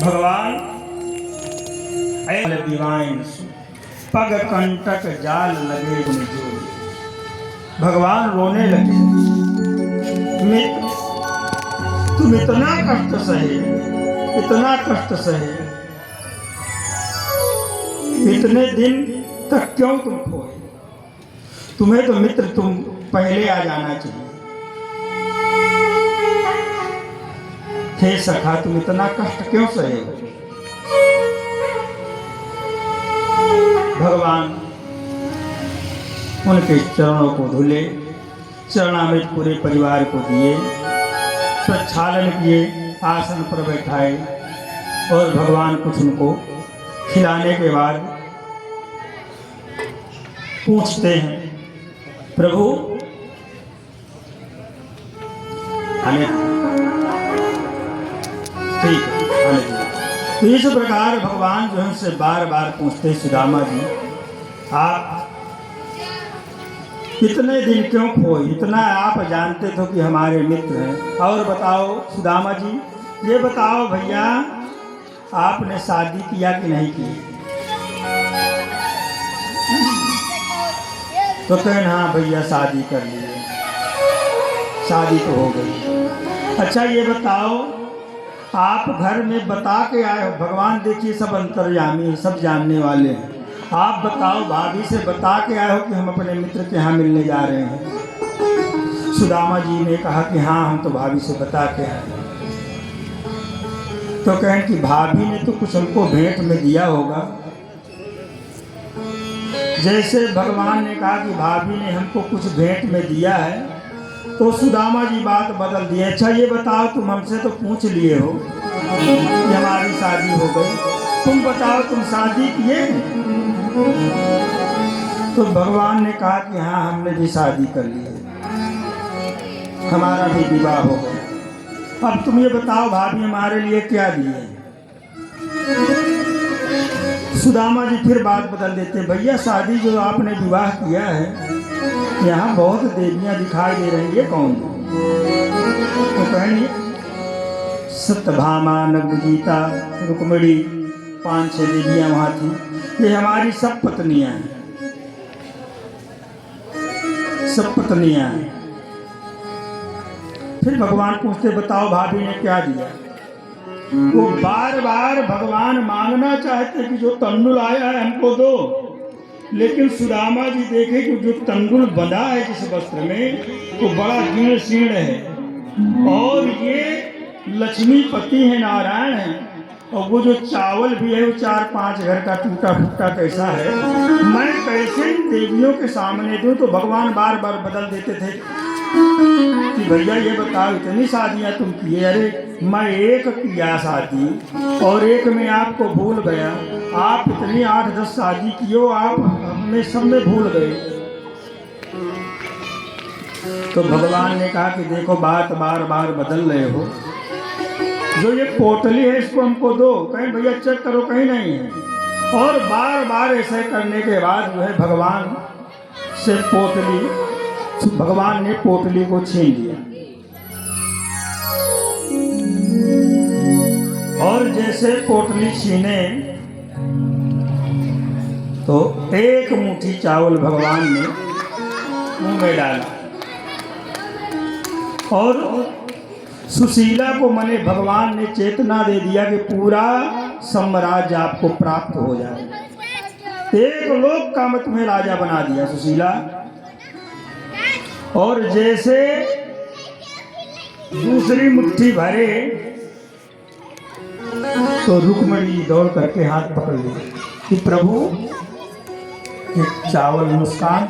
भगवान दीवान पग कंटक जाल लगे जो। भगवान रोने लगे, तुम इतना कष्ट सहे, इतना कष्ट सहे, इतने दिन तक क्यों तुम खोए? तुम्हें तो मित्र तुम पहले आ जाना चाहिए। हे सखा, तुम इतना कष्ट क्यों सहे? भगवान उनके चरणों को धुले, चरणामृत पूरे परिवार को दिए, प्रक्षालन किए, आसन पर बैठाए और भगवान कुछ उनको खिलाने के बाद पूछते हैं, प्रभु ठीक है। तो इस प्रकार भगवान जो है उनसे बार बार पूछते, सुदामा जी आप इतने दिन क्यों खोए? इतना आप जानते थे कि हमारे मित्र हैं। और बताओ सुदामा जी, ये बताओ भैया, आपने शादी किया कि नहीं की? तो कहें हाँ भैया शादी कर लिए, शादी तो हो गई। अच्छा ये बताओ, आप घर में बता के आए हो? भगवान देखिए सब अंतर्यामी, सब जानने वाले हैं। आप बताओ, भाभी से बता के आए हो कि हम अपने मित्र के यहाँ मिलने जा रहे हैं? सुदामा जी ने कहा कि हाँ, हम तो भाभी से बता के आए। तो कहें कि भाभी ने तो कुछ हमको भेंट में दिया होगा। जैसे भगवान ने कहा कि भाभी ने हमको कुछ भेंट में दिया है, तो सुदामा जी बात बदल दिए। अच्छा ये बताओ, तुम हमसे तो पूछ लिए हो कि हमारी शादी हो गई, तुम बताओ तुम शादी किए? तो भगवान ने कहा कि हाँ, हमने भी शादी कर ली है, हमारा भी विवाह हो गया। अब तुम ये बताओ भाभी हमारे लिए क्या दिए? सुदामा जी फिर बात बदल देते, भैया शादी जो आपने विवाह किया है, यहाँ बहुत देवियाँ दिखाई दे रही है, कौन? तो कहेंगे सत्यभामा, नग्नजीता, रुक्मिणी, 5-6 देवियाँ वहाँ थी। ये हमारी सब पत्नियाँ हैं, सब पत्नियाँ हैं। फिर भगवान पूछते, बताओ भाभी ने क्या दिया? वो बार बार भगवान मांगना चाहते कि जो तंडुल आया है हमको दो, लेकिन सुदामा जी देखे कि जो तंडुल बंधा है जिस वस्त्र में, वो बड़ा जीर्ण शीर्ण है और ये लक्ष्मीपति है, नारायण है। और वो जो चावल भी है वो 4-5 घर का टूटा फूटा कैसा है, मैं कैसे इन देवियों के सामने दूं? तो भगवान बार बार बदल देते थे कि भैया ये बताओ, इतनी शादियां तुम किए? अरे मैं एक किया शादी और एक में आपको भूल गया। आप इतनी 8-10 शादी किए, आप हमें सब में भूल गए। तो भगवान ने कहा कि देखो बात बार बार बदल रहे हो, जो ये पोटली है इसको हमको दो। कहीं भैया चेक करो, कहीं नहीं है। और बार बार ऐसे करने के बाद जो है भगवान से भगवान ने पोटली को छीन लिया। और जैसे पोटली छीने तो एक मुट्ठी चावल भगवान ने मुंह में डाला और सुशीला को मने भगवान ने चेतना दे दिया कि पूरा साम्राज्य आपको प्राप्त हो जाए। एक लोक का मैं तुम्हें राजा बना दिया सुशीला। और जैसे दूसरी मुट्ठी भरे तो रुक्मिणी दौड़ करके हाथ पकड़ ली कि प्रभु एक चावल मुस्कान